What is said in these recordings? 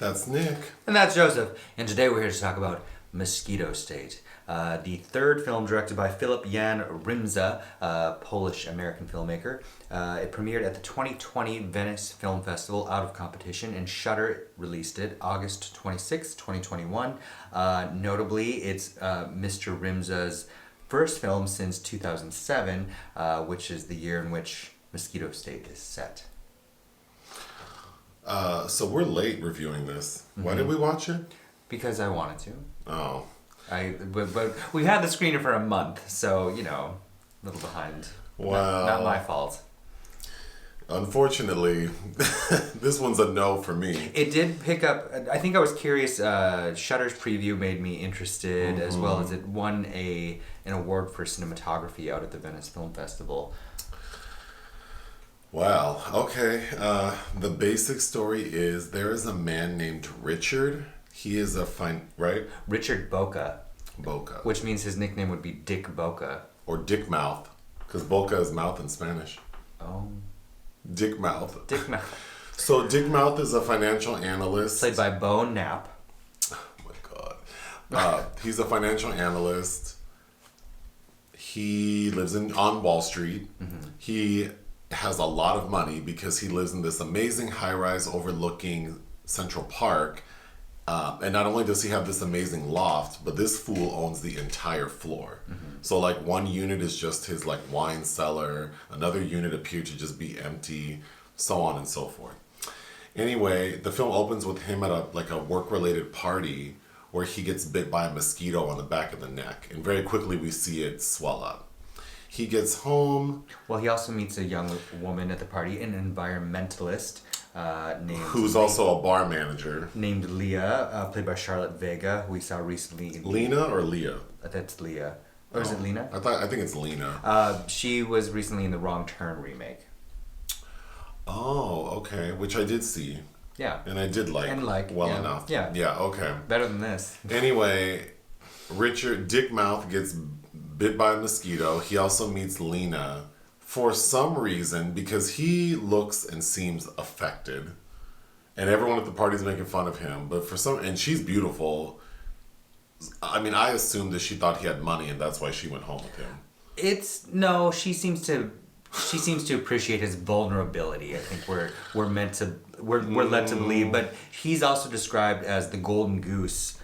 That's Nick. And that's Joseph. And today we're here to talk about Mosquito State, the third film directed by Filip Jan Rymsza, a Polish-American filmmaker. It premiered at the 2020 Venice Film Festival out of competition, and Shudder released it August 26, 2021. Notably, it's Mr. Rymsza's first film since 2007, which is the year in which Mosquito State is set. So we're late reviewing this. Why did we watch it? Because I wanted to. Oh. But we've had the screener for a month, so, a little behind. Wow. Not my fault. Unfortunately, this one's a no for me. It did pick up, I think I was curious, Shudder's preview made me interested, as well as it won an award for cinematography out at the Venice Film Festival. Wow. Okay. The basic story is there is a man named Richard. He is right? Richard Boca. Boca. Which means his nickname would be Dick Boca. Or Dick Mouth. Because Boca is mouth in Spanish. Oh. Dick Mouth. Dick Mouth. So Dick Mouth is a financial analyst. Played by Beau Knapp. Oh my God. He's a financial analyst. He lives on Wall Street. Mm-hmm. He has a lot of money because he lives in this amazing high-rise overlooking Central Park. And not only does he have this amazing loft, but this fool owns the entire floor. Mm-hmm. So one unit is just his wine cellar, another unit appeared to just be empty, so on and so forth. Anyway, the film opens with him at a work-related party where he gets bit by a mosquito on the back of the neck, and very quickly we see it swell up. He gets home. Well, he also meets a young woman at the party, an environmentalist named... Who's also a bar manager. Named Leah, played by Charlotte Vega, who we saw recently in... Lena or Leah? That's Leah. Or is it Lena? I think it's Lena. She was recently in the Wrong Turn remake. Oh, okay. Which I did see. Yeah. And I did well enough. Yeah. Yeah, okay. Better than this. Anyway, Dick Mouth gets bit by a mosquito. He also meets Lena for some reason because he looks and seems affected. And everyone at the party is making fun of him. But and she's beautiful. I mean, I assumed that she thought he had money and that's why she went home with him. She seems to appreciate his vulnerability. I think we're led to believe, but he's also described as the golden goose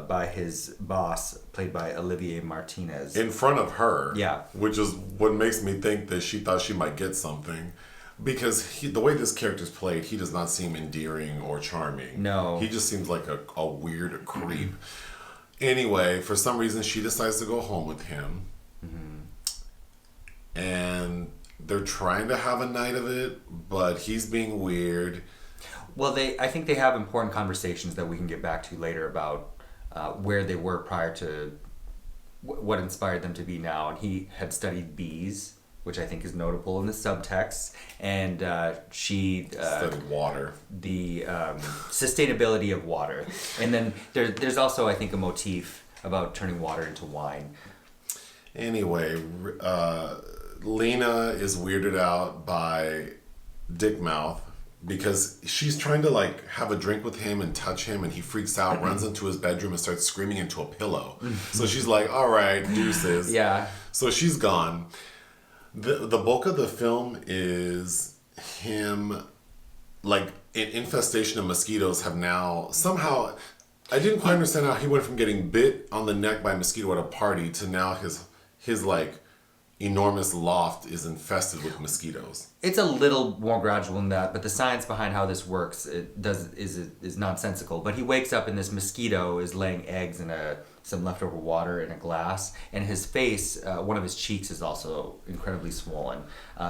by his boss, played by Olivier Martinez. In front of her. Yeah. Which is what makes me think that she thought she might get something. Because the way this character's played, he does not seem endearing or charming. No. He just seems like a weird creep. Anyway, for some reason, she decides to go home with him. Mm-hmm. And they're trying to have a night of it, but he's being weird. Well, I think they have important conversations that we can get back to later about where they were prior to what inspired them to be now. And he had studied bees, which I think is notable in the subtext, and she studied water, the sustainability of water, and then there's also, I think, a motif about turning water into wine. Anyway, Lena is weirded out by Dick Mouth because she's trying to have a drink with him and touch him, and he freaks out, runs into his bedroom and starts screaming into a pillow. So she's like, all right, deuces. Yeah. So she's gone. The bulk of the film is him, an infestation of mosquitoes have now somehow, I didn't quite understand how he went from getting bit on the neck by a mosquito at a party to now his enormous loft is infested with mosquitoes. It's a little more gradual than that, but the science behind how this works is nonsensical. But he wakes up and this mosquito is laying eggs in some leftover water in a glass, and his face, one of his cheeks is also incredibly swollen.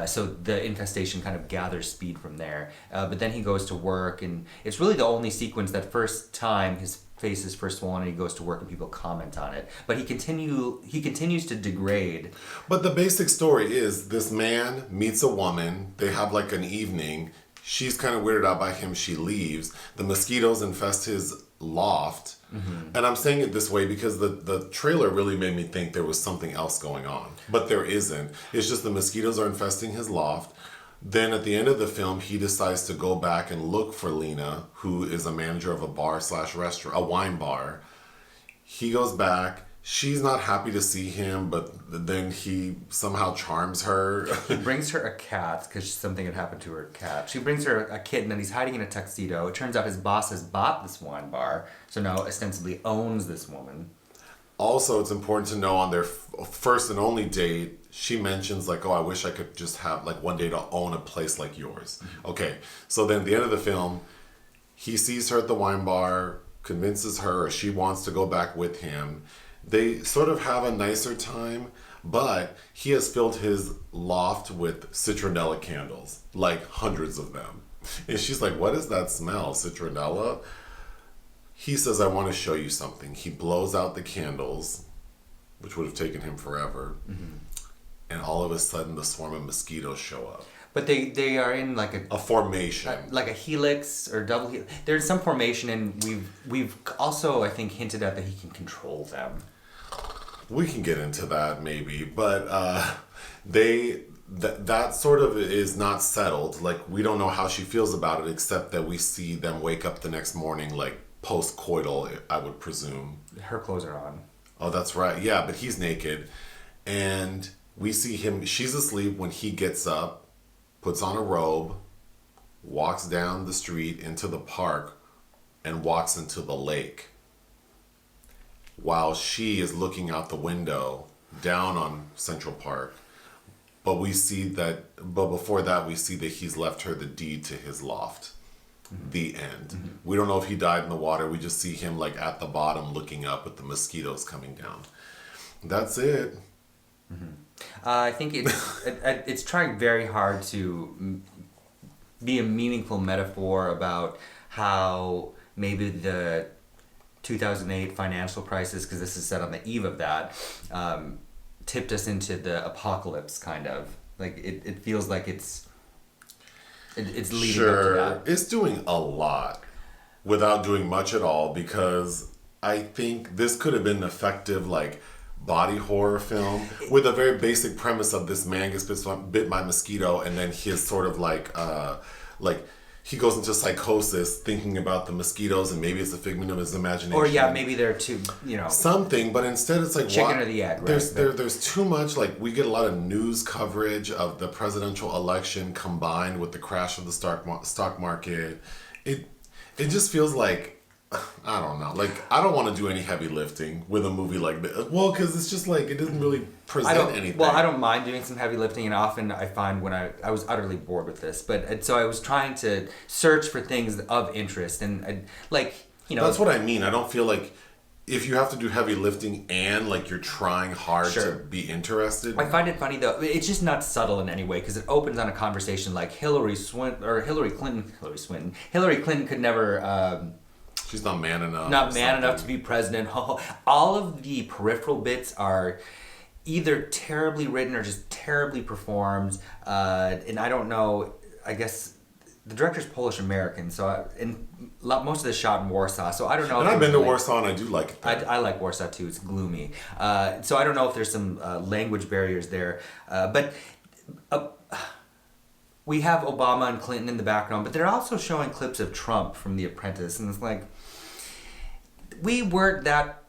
So the infestation kind of gathers speed from there. But then he goes to work, and it's really the only sequence that first time his face is first swollen and he goes to work and people comment on it. But he continues to degrade. But the basic story is this man meets a woman, they have an evening, she's kind of weirded out by him, she leaves, the mosquitoes infest his loft. Mm-hmm. And I'm saying it this way because the trailer really made me think there was something else going on. But there isn't. It's just the mosquitoes are infesting his loft. Then at the end of the film, he decides to go back and look for Lena, who is a manager of a bar slash restaurant, a wine bar. He goes back. She's not happy to see him, but then he somehow charms her. He brings her a cat because something had happened to her cat. She brings her a kitten and he's hiding in a tuxedo. It turns out his boss has bought this wine bar, so now ostensibly owns this woman. Also, it's important to know on their first and only date, she mentions like, oh, I wish I could just have like one day to own a place like yours. Okay, so then at the end of the film, he sees her at the wine bar, convinces her, or she wants to go back with him. They sort of have a nicer time, but he has filled his loft with citronella candles, like hundreds of them. And she's like, what is that smell, citronella? He says, I want to show you something. He blows out the candles, which would have taken him forever. Mm-hmm. And all of a sudden, the swarm of mosquitoes show up. But they are in like a formation, like a helix or double helix. They're in some formation, and we've also, I think, hinted at that he can control them. We can get into that maybe, but that sort of is not settled. Like, we don't know how she feels about it, except that we see them wake up the next morning, like post-coital, I would presume. Her clothes are on. Oh, that's right. Yeah, but he's naked, and we see him. She's asleep when he gets up, puts on a robe, walks down the street into the park, and walks into the lake, while she is looking out the window down on Central Park. But before that, we see that he's left her the deed to his loft. Mm-hmm. The end. Mm-hmm. We don't know if he died in the water. We just see him like at the bottom looking up with the mosquitoes coming down. That's it. Mm-hmm. I think it's trying very hard to be a meaningful metaphor about how maybe the 2008 financial crisis, because this is set on the eve of that, tipped us into the apocalypse, kind of. Like, it feels like it's leading up to that. It's doing a lot without doing much at all, because I think this could have been an effective, like, body horror film with a very basic premise of this man gets bit by a mosquito, and then his sort of like he goes into psychosis thinking about the mosquitoes, and maybe it's a figment of his imagination. Or yeah, maybe they're too, something, but instead it's like chicken or the egg. Right? There's too much. Like, we get a lot of news coverage of the presidential election combined with the crash of the stock market. It just feels like, I don't know. Like, I don't want to do any heavy lifting with a movie like this. Well, because it's just like, it doesn't really present anything. Well, I don't mind doing some heavy lifting, and often I find when I was utterly bored with this. But so I was trying to search for things of interest, and That's what I mean. I don't feel like if you have to do heavy lifting and like you're trying hard to be interested. I find it funny though. It's just not subtle in any way, because it opens on a conversation like Hillary Clinton could never. She's not man enough. Not man enough to be president. All of the peripheral bits are either terribly written or just terribly performed. And I don't know. I guess the director's Polish American, so most of this shot in Warsaw. So I don't know. And I've been to Warsaw, and I do like it. I like Warsaw too. It's gloomy. So I don't know if there's some language barriers there, but. We have Obama and Clinton in the background, but they're also showing clips of Trump from The Apprentice, and it's like, we weren't that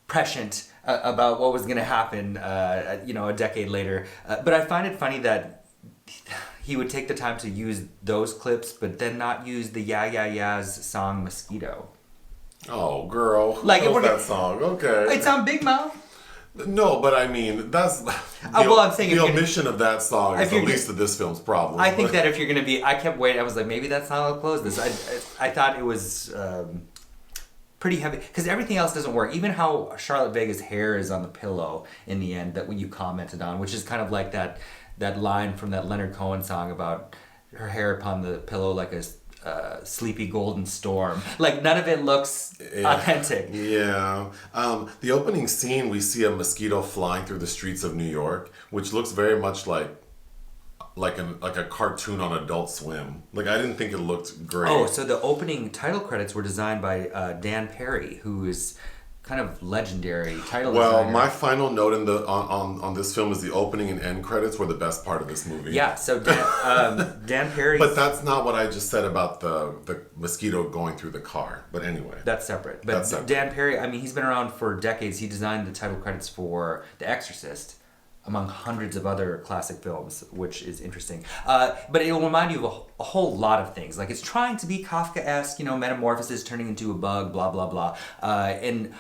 prescient about what was going to happen, a decade later. But I find it funny that he would take the time to use those clips, but then not use the Yeah Yeah Yeah's song Mosquito. Oh, girl. Like, who knows that song? Okay. It's on Big Mouth. No, but I mean, that's I'm saying the omission of that song is the least of this film's problem. I think that if you're going to be, I kept waiting. I was like, maybe that's how I'll close this. I thought it was pretty heavy, because everything else doesn't work. Even how Charlotte Vega's hair is on the pillow in the end, that you commented on, which is kind of like that line from that Leonard Cohen song about her hair upon the pillow like a sleepy golden storm. Like, none of it looks authentic. Yeah. The opening scene, we see a mosquito flying through the streets of New York, which looks very much like a cartoon on Adult Swim. Like, I didn't think it looked great. Oh, so the opening title credits were designed by Dan Perry, who is kind of legendary title Well, designer. my final note in the on this film is the opening and end credits were the best part of this movie. Yeah, so Dan Perry. But that's not what I just said about the mosquito going through the car. But anyway. That's separate. But That's separate. Dan Perry, I mean, he's been around for decades. He designed the title credits for The Exorcist, among hundreds of other classic films, which is interesting. But it will remind you of a whole lot of things. Like, it's trying to be Kafkaesque, metamorphosis, turning into a bug, blah, blah, blah. And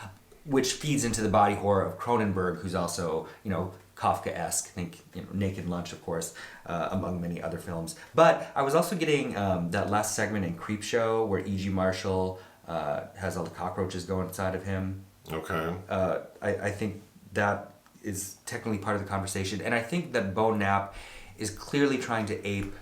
which feeds into the body horror of Cronenberg, who's also, Kafkaesque. Think, Naked Lunch, of course, among many other films. But I was also getting that last segment in Creepshow where E.G. Marshall has all the cockroaches go inside of him. Okay. I think that is technically part of the conversation. And I think that Beau Knapp is clearly trying to ape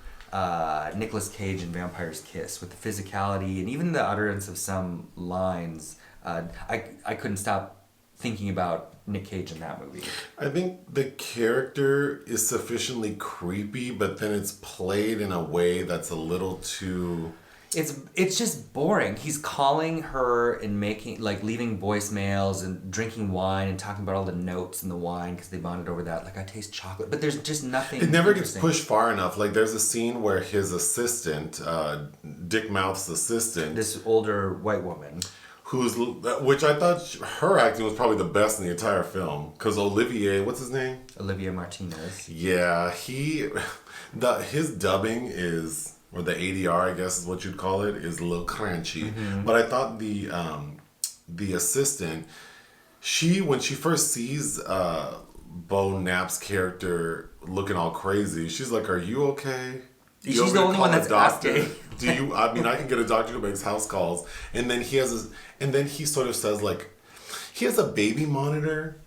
Nicolas Cage in Vampire's Kiss with the physicality and even the utterance of some lines. I couldn't stop thinking about Nick Cage in that movie. I think the character is sufficiently creepy, but then it's played in a way that's a little too... It's just boring. He's calling her and leaving voicemails and drinking wine and talking about all the notes in the wine because they bonded over that. Like, I taste chocolate, but there's just nothing. It never gets pushed far enough. Like, there's a scene where his assistant, Dick Mouth's assistant, This older white woman, which I thought her acting was probably the best in the entire film. Because Olivier, what's his name? Olivier Martinez. Yeah, his dubbing is, or the ADR, I guess is what you'd call it, is a little crunchy. Mm-hmm. But I thought the assistant, when she first sees Beau Knapp's character looking all crazy, she's like, "Are you okay?" She's the only one that's asking. Do you? I mean, I can get a doctor who makes house calls, and then he sort of says like, he has a baby monitor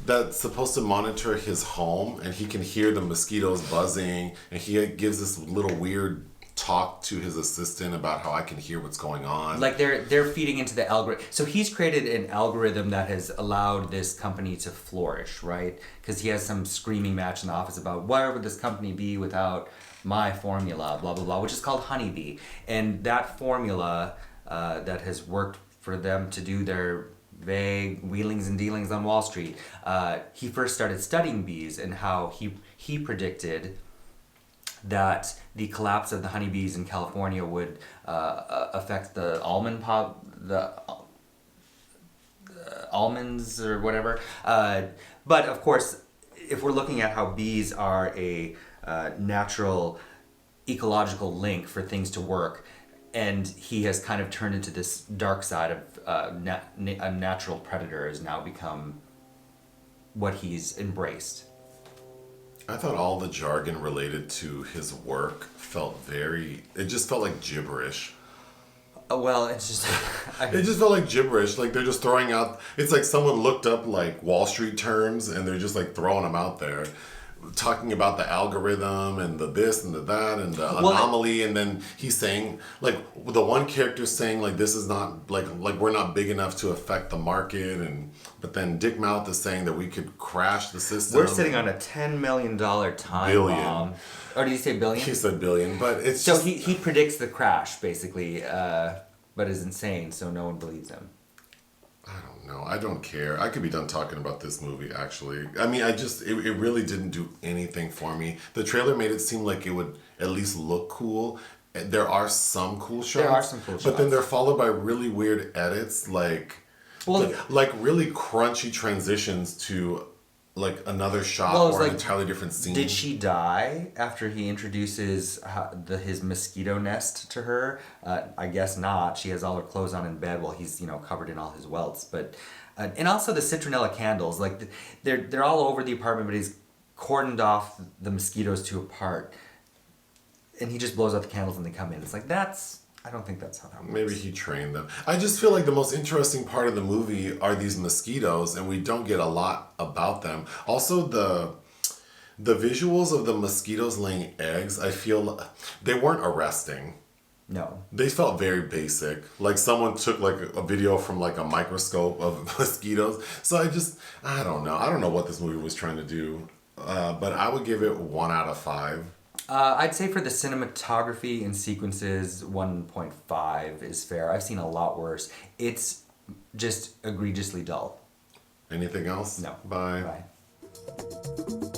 that's supposed to monitor his home, and he can hear the mosquitoes buzzing, and he gives this little weird talk to his assistant about how I can hear what's going on. Like they're feeding into the algorithm. So he's created an algorithm that has allowed this company to flourish, right? Because he has some screaming match in the office about where would this company be without my formula, blah, blah, blah, which is called Honeybee. And that formula that has worked for them to do their vague wheelings and dealings on Wall Street, he first started studying bees and how he predicted that the collapse of the honeybees in California would affect the almonds or whatever. But of course, if we're looking at how bees are a natural ecological link for things to work, and he has kind of turned into this dark side of a natural predator has now become what he's embraced. I thought all the jargon related to his work it just felt like gibberish. Well, it's just... It just felt like gibberish. Like, they're just throwing out... It's like someone looked up, like, Wall Street terms, and they're just, like, throwing them out there. Talking about the algorithm, and the this, and the that, and the anomaly, and then he's saying... Like, the one character's saying, like, this is not... Like we're not big enough to affect the market, but then Dick Mouth is saying that we could crash the system. We're sitting on a $10 million time bomb. Or did you say billion? He said billion, but it's so he predicts the crash, basically, but is insane, so no one believes him. I don't know. I don't care. I could be done talking about this movie, actually. I mean, it really didn't do anything for me. The trailer made it seem like it would at least look cool. There are some cool shots. But then they're followed by really weird edits, like really crunchy transitions to like another shot or an entirely different scene. Did she die after he introduces his mosquito nest to her? I guess not. She has all her clothes on in bed while he's covered in all his welts. But and also the citronella candles, like they're all over the apartment, but he's cordoned off the mosquitoes to a part, and he just blows out the candles and they come in. It's like I don't think that's how that works. Maybe he trained them. I just feel like the most interesting part of the movie are these mosquitoes, and we don't get a lot about them. Also, the visuals of the mosquitoes laying eggs, I feel they weren't arresting. No. They felt very basic. Like someone took like a video from like a microscope of mosquitoes. So I don't know. I don't know what this movie was trying to do. But I would give it 1 out of 5. I'd say for the cinematography and sequences, 1.5 is fair. I've seen a lot worse. It's just egregiously dull. Anything else? No. Bye. Bye.